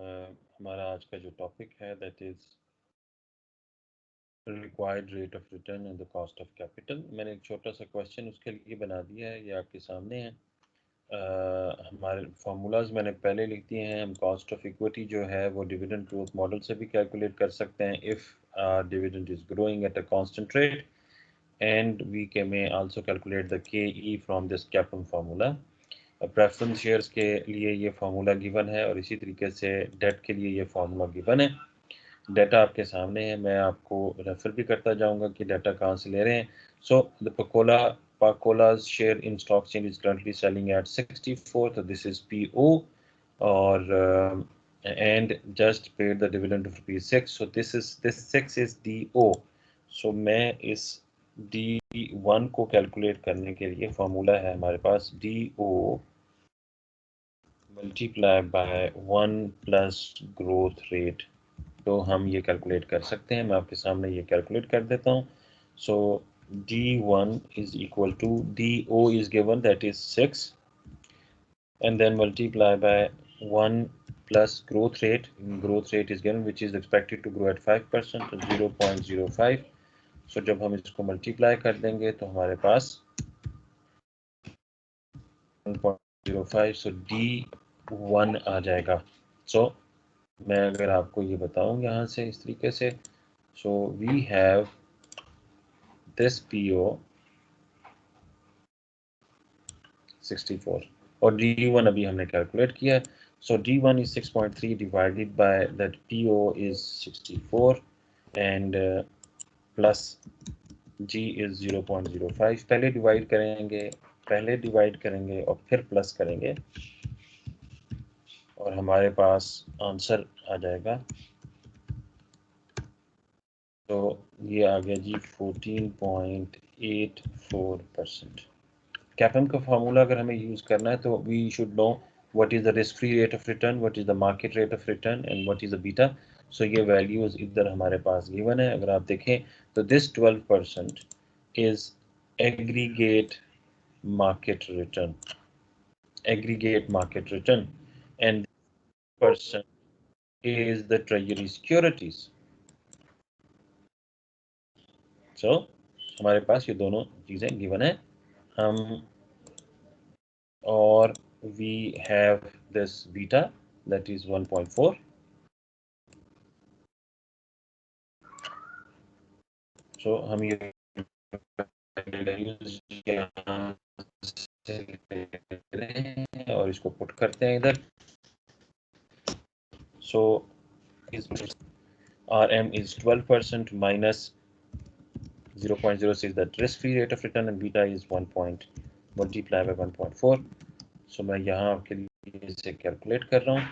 हमारा आज का जो टॉपिक है that is required rate of return and the cost of capital. मैंने एक छोटा सा क्वेश्चन उसके लिए बना दिया है, ये आपके सामने है। हमारे फार्मूलाज मैंने पहले लिख दिए हैं। हम कॉस्ट ऑफ इक्विटी जो है वो डिविडेंड ग्रोथ मॉडल से भी कैलकुलेट कर सकते हैं if dividend is growing at a constant rate, and we के में also calculate the K from this CAPM formula. Preference shares के लिए ये फार्मूला गिवन है और इसी तरीके से डेट के लिए ये फार्मूला गिवन है। डाटा आपके सामने है, मैं आपको रेफर भी करता जाऊंगा कि डाटा कहाँ से ले रहे हैं। So the Pacola's share in stock exchange is currently selling at 64, so this is PO, or and just paid the dividend of ₹6, so this 6 is DO. so मैं इस D1 को कैलकुलेट करने के लिए फॉर्मूला है हमारे पास DO multiply by 1 plus growth rate. तो हम ये कैलकुलेट कर सकते हैं, मैं आपके सामने ये कैलकुलेट कर देता हूँ। सो D1 is equal to DO is given, that is 6, and then multiply by 1 plus growth rate. Growth rate is given which is expected to grow at 5%, so 0.05. सो जब हम इसको मल्टीप्लाई कर देंगे तो हमारे पास 1.05, सो D1 आ जाएगा। सो मैं अगर आपको ये बताऊं यहाँ से इस तरीके से, so we have this PO 64 और D1 अभी हमने कैलकुलेट किया है। सो D1 is 6.3 divided by that PO is 64 and plus G is 0.05। पहले डिवाइड करेंगे और फिर प्लस करेंगे और हमारे पास आंसर आ जाएगा। तो ये आ गया जी 14.84%। कैपम का फार्मूला अगर हमें यूज़ करना है तो we should know what is the risk free rate of return, what is the market rate of return and what is the beta. So ये वैल्यूज़ इधर हमारे पास गिवन है। अगर आप देखें तो this 12% is aggregate market return, and % is the treasury securities. So हमारे पास ये दोनों चीजें गिवन है हम, और we have this beta that is 1.4. so हम ये और इसको पुट करते हैं इधर। so RM is 12% minus 0.06 that risk free rate of return, and beta is 1 point multiply by 1.4. so मैं यहाँ आपके लिए इसे कैलकुलेट कर रहा हूँ।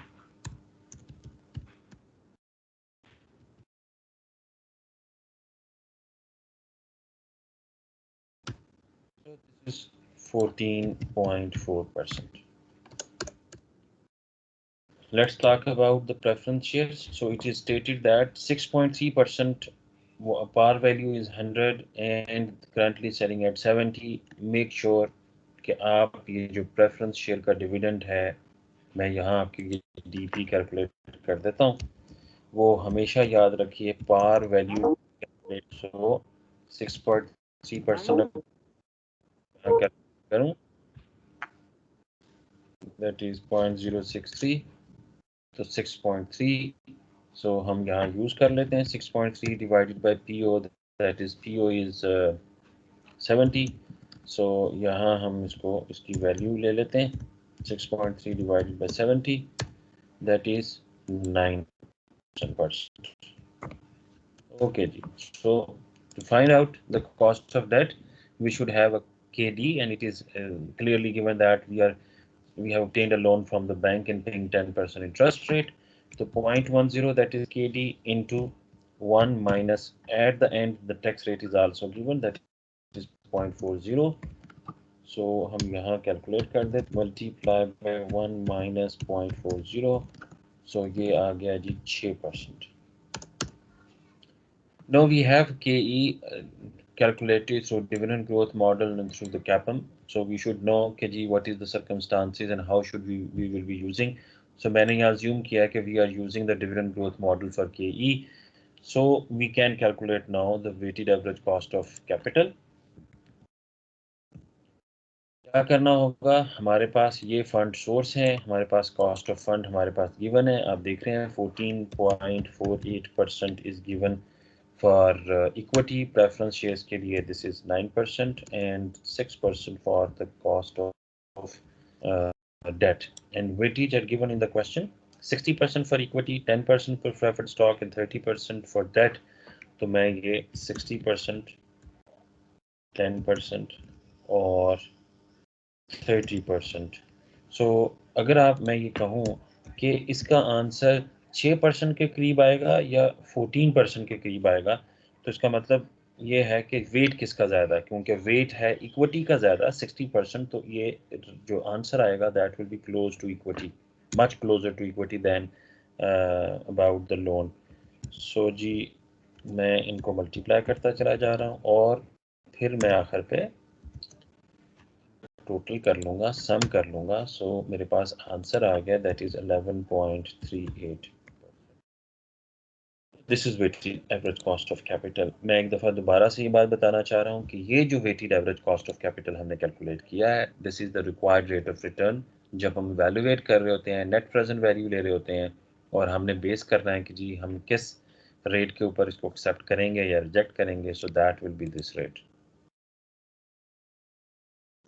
so this is 14.4%. Let's talk about the preference shares. So it is stated that 6.3% par value is 100 and currently selling at 70. Make sure कि आप ये जो preference share का dividend है, मैं यहाँ आपके लिए DP कैलकुलेट कर देता हूँ। वो हमेशा याद रखिए par value so 6.3% करूँ, that is 0.063, तो 6.3। सो हम यहाँ यूज़ कर लेते हैं 6.3 divided by PO, that is PO is 70। So यहाँ हम इसकी वैल्यू ले लेते हैं 6.3 divided by 70, that is 9%। Okay जी। So to find out the cost of debt we should have a KD, and it is clearly given that we have obtained a loan from the bank and paying 10% interest rate. So 0.10, that is KD, into 1 minus, at the end the tax rate is also given, that is 0.40. so हम यहाँ calculate कर दे, multiply by 1 minus 0.40, so ये आ गया जी 6%. Now we have KE calculated through dividend growth model and through the CAPM. So we should know KG what is the circumstances and how should we will be using. सो मैंने यहाँ assume किया कि we are using the dividend growth model for KE, so we can calculate now the weighted average cost of capital. क्या करना होगा, हमारे पास ये fund source है, हमारे पास कॉस्ट ऑफ फंड हमारे पास गिवन है, आप देख रहे हैं 14.48% is given for equity preference shares के लिए this is 9% and 6% for the cost of debt, and weightage are given in the question 60% for equity, 10% for preferred stock and 30% for debt। तो मैं ये 60%, 10% और 30%। सो अगर मैं ये कहूँ कि इसका आंसर 6% के करीब आएगा या 14% के करीब आएगा, तो इसका मतलब ये है कि वेट किसका ज़्यादा है, क्योंकि वेट है इक्विटी का ज़्यादा 60%, तो ये जो आंसर आएगा that will be close to equity, much closer to equity than about the loan. So जी मैं इनको मल्टीप्लाई करता चला जा रहा हूँ और फिर मैं आखिर पे टोटल कर लूँगा, सम कर लूँगा। सो मेरे पास आंसर आ गया that is 11.38। This is weighted average cost of capital. मैं एक दफ़ा दोबारा से ये बात बताना चाह रहा हूँ कि ये जो weighted average cost of capital हमने कैलकुलेट किया है, this is the required rate of return. जब हम वैल्यूएट कर रहे होते हैं, नेट प्रेजेंट वैल्यू ले रहे होते हैं और हमने बेस करना है कि जी हम किस रेट के ऊपर इसको एक्सेप्ट करेंगे या रिजेक्ट करेंगे, so that will B this rate.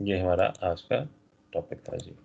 ये हमारा आज का टॉपिक था जी।